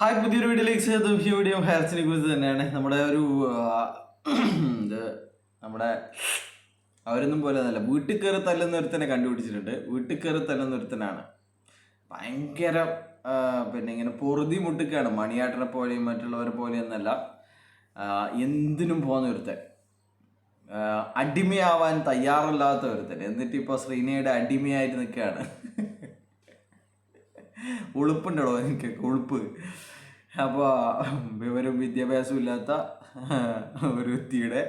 Hi, പുതിയൊരു വീഡിയോയിലേക്ക് video ഹെയർസിനെ കുറിച്ച് തന്നെയാണ്. നമ്മുടെ ഒരു ഇത് നമ്മുടെ അവരൊന്നും പോലെ നല്ല വീട്ടിൽ കയറി തല്ലുന്ന ഒരുത്തനെ കണ്ടുപിടിച്ചിട്ടുണ്ട്. വീട്ടിൽ കയറി തല്ലുന്ന ഒരുത്തനാണ് ഭയങ്കര പിന്നെ ഇങ്ങനെ പൊറുതി മുട്ടിക്കാണ്. മണിയാട്ടനെ പോലെയും മറ്റുള്ളവരെ പോലെയൊന്നല്ല, എന്തിനും പോകുന്ന ഒരുത്തൻ, അടിമയാവാൻ തയ്യാറല്ലാത്ത ഒരുത്തൻ. എന്നിട്ട് ഇപ്പോൾ ശ്രീനയുടെ അടിമയായിട്ട് നിൽക്കുകയാണ്. ഉളുപ്പുണ്ടോ എനിക്കൊക്കെ ഉളുപ്പ്. അപ്പോൾ വിവരവും വിദ്യാഭ്യാസവും ഇല്ലാത്ത ഒരു വ്യക്തിയുടെ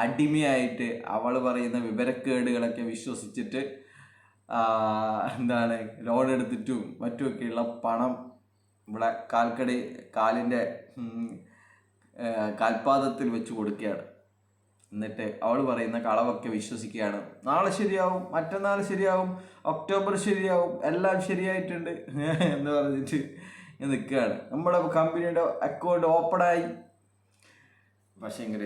അടിമയായിട്ട് അവൾ പറയുന്ന വിവരക്കേടുകളൊക്കെ വിശ്വസിച്ചിട്ട് എന്താണ് ലോൺ എടുത്തിട്ടും മറ്റുമൊക്കെയുള്ള പണം ഇവിടെ കാലിൻ്റെ കാൽപാദത്തിൽ വെച്ച് കൊടുക്കുകയാണ്. എന്നിട്ട് അവൾ പറയുന്ന കളവൊക്കെ വിശ്വസിക്കുകയാണ്. നാളെ ശരിയാവും, മറ്റന്നാൾ ശരിയാവും, ഒക്ടോബർ ശരിയാവും, എല്ലാം ശരിയായിട്ടുണ്ട് എന്ന് പറഞ്ഞിട്ട് നിൽക്കുകയാണ്. നമ്മുടെ കമ്പനിയുടെ അക്കൗണ്ട് ഓപ്പണായി. പക്ഷേ എങ്കിൽ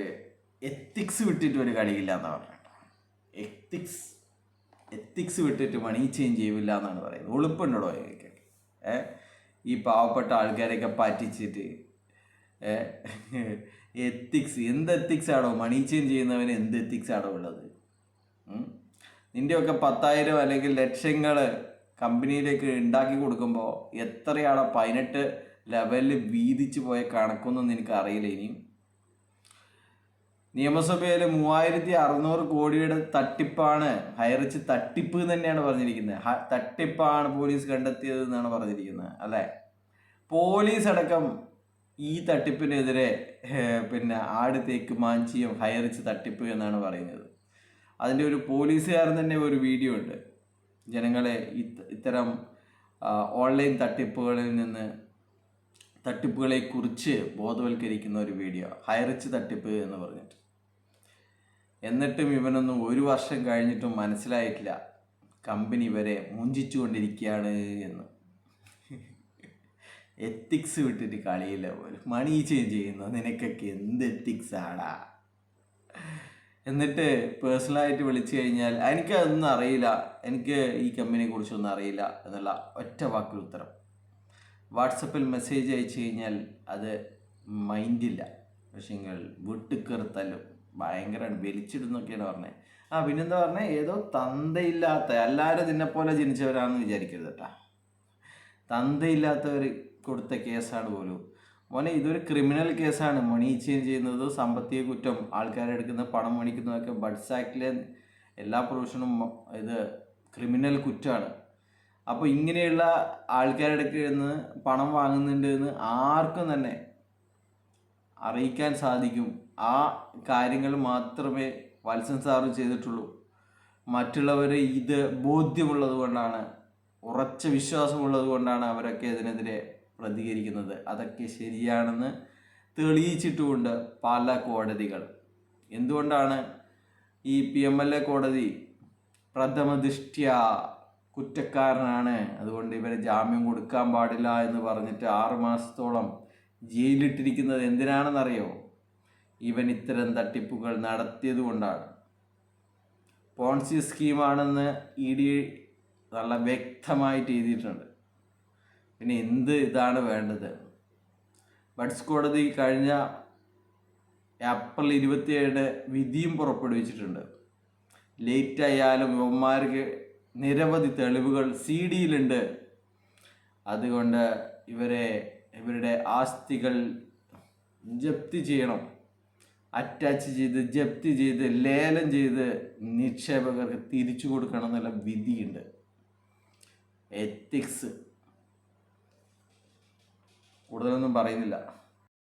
എത്തിക്സ് വിട്ടിട്ട് ഒരു കളിയില്ല എന്നാണ് പറഞ്ഞത്. എത്തിക്സ് വിട്ടിട്ട് മണി ചേഞ്ച് ചെയ്യില്ല എന്നാണ് പറയുന്നത്. ഉളുപ്പുണ്ടോ എനിക്കൊക്കെ? ഈ പാവപ്പെട്ട ആൾക്കാരെയൊക്കെ പറ്റിച്ചിട്ട് എന്ത് എത്തിക്സ് ആണോ? മണി ചേഞ്ച് ചെയ്യുന്നവന് എന്ത് എത്തിക്സ് ആണോ ഉള്ളത്? നിൻ്റെയൊക്കെ 10,000 അല്ലെങ്കിൽ ലക്ഷങ്ങൾ കമ്പനിയിലേക്ക് ഉണ്ടാക്കി കൊടുക്കുമ്പോൾ എത്രയാളോ 18 ലെവലിൽ വീതിച്ച് പോയ കണക്കൊന്നും നിനക്ക് അറിയില്ല. ഇനിയും നിയമസഭയിൽ 3600 കോടിയുടെ തട്ടിപ്പാണ്, ഹൈറിച്ച് തട്ടിപ്പ് തന്നെയാണ് പറഞ്ഞിരിക്കുന്നത്. തട്ടിപ്പാണ് പോലീസ് കണ്ടെത്തിയത് എന്നാണ് പറഞ്ഞിരിക്കുന്നത്, അല്ലേ? പോലീസ് അടക്കം ഈ തട്ടിപ്പിനെതിരെ പിന്നെ ആട് തേക്ക് മാഞ്ചിയും ഹൈറിച്ച് തട്ടിപ്പ് എന്നാണ് പറയുന്നത്. അതിൻ്റെ ഒരു പോലീസുകാരൻ തന്നെ ഒരു വീഡിയോ ഉണ്ട്, ജനങ്ങളെ ഇത്തരം ഓൺലൈൻ തട്ടിപ്പുകളെ കുറിച്ച് ബോധവൽക്കരിക്കുന്ന ഒരു വീഡിയോ, ഹൈറിച്ച് തട്ടിപ്പ് എന്ന് പറഞ്ഞിട്ട്. എന്നിട്ടും ഇവനൊന്നും 1 വർഷം കഴിഞ്ഞിട്ടും മനസ്സിലായിട്ടില്ല കമ്പനി ഇവരെ മുഞ്ചിച്ചു കൊണ്ടിരിക്കുകയാണ് എന്ന്. എത്തിക്സ് വിട്ടിട്ട് കളിയില്ല പോലും. മണി ചേഞ്ച് ചെയ്യുന്നു, നിനക്കൊക്കെ എന്ത് എത്തിക്സ് ആടാ? എന്നിട്ട് പേഴ്സണലായിട്ട് വിളിച്ചു കഴിഞ്ഞാൽ എനിക്കതൊന്നും അറിയില്ല, എനിക്ക് ഈ കമ്പനിയെ കുറിച്ചൊന്നും അറിയില്ല എന്നുള്ള ഒറ്റ വാക്കിൽ ഉത്തരം. വാട്സപ്പിൽ മെസ്സേജ് അയച്ചു കഴിഞ്ഞാൽ അത് മൈൻഡില്ല. പക്ഷേങ്കിൽ വീട്ടിൽ കയറിത്തല്ലും ഭയങ്കര വലിച്ചിടുന്നൊക്കെയാണ് പറഞ്ഞത്. പിന്നെന്താ പറഞ്ഞത്? ഏതോ തന്തയില്ലാത്ത, എല്ലാവരും നിന്നെപ്പോലെ ജനിച്ചവരാണെന്ന് വിചാരിക്കരുത് കേട്ടാ. തന്തയില്ലാത്തവർ കൊടുത്ത കേസാണ് പോലും മോനെ. ഇതൊരു ക്രിമിനൽ കേസാണ്. മണി ചേഞ്ച് ചെയ്യുന്നത്, സാമ്പത്തിക കുറ്റം, ആൾക്കാരെ എടുക്കുന്ന പണം മേടിക്കുന്നതൊക്കെ ബഡ്സ് ആക്ടിലെ എല്ലാ പ്രൊവിഷനും ഇത് ക്രിമിനൽ കുറ്റമാണ്. അപ്പോൾ ഇങ്ങനെയുള്ള ആൾക്കാരുടെ നിന്ന് പണം വാങ്ങുന്നുണ്ട് എന്ന് ആർക്കും തന്നെ അറിയിക്കാൻ സാധിക്കും. ആ കാര്യങ്ങൾ മാത്രമേ വത്സൻ സാറും ചെയ്തിട്ടുള്ളൂ. മറ്റുള്ളവർ ഇത് ബോധ്യമുള്ളത് കൊണ്ടാണ്, ഉറച്ച വിശ്വാസമുള്ളത് കൊണ്ടാണ് അവരൊക്കെ ഇതിനെതിരെ പ്രതികരിക്കുന്നത്. അതൊക്കെ ശരിയാണെന്ന് തെളിയിച്ചിട്ടുമുണ്ട് പല കോടതികൾ. എന്തുകൊണ്ടാണ് ഈ PMLA കോടതി പ്രഥമ ദൃഷ്ട്യാ കുറ്റക്കാരനാണ്, അതുകൊണ്ട് ഇവരെ ജാമ്യം കൊടുക്കാൻ പാടില്ല എന്ന് പറഞ്ഞിട്ട് 6 മാസത്തോളം ജയിലിട്ടിരിക്കുന്നത് എന്തിനാണെന്നറിയോ? ഇവൻ ഇത്തരം തട്ടിപ്പുകൾ നടത്തിയത് കൊണ്ടാണ്. പോൺസി സ്കീമാണെന്ന് ED നല്ല വ്യക്തമായിട്ട് എഴുതിയിട്ടുണ്ട്. പിന്നെ എന്ത് ഇതാണ് വേണ്ടത്? ബഡ്സ് കോടതി കഴിഞ്ഞ ഏപ്രിൽ 27 വിധിയും പുറപ്പെടുവിച്ചിട്ടുണ്ട്. ലേറ്റ് ആയാലും ഇവന്മാർക്ക് നിരവധി തെളിവുകൾ CD-യിലുണ്ട്. അതുകൊണ്ട് ഇവരുടെ ആസ്തികൾ ജപ്തി ചെയ്യണം, അറ്റാച്ച് ചെയ്ത് ജപ്തി ചെയ്ത് ലേലം ചെയ്ത് നിക്ഷേപകർക്ക് തിരിച്ചു കൊടുക്കണം എന്നുള്ള വിധിയുണ്ട്. എത്തിക്സ് കൂടുതലൊന്നും പറയുന്നില്ല.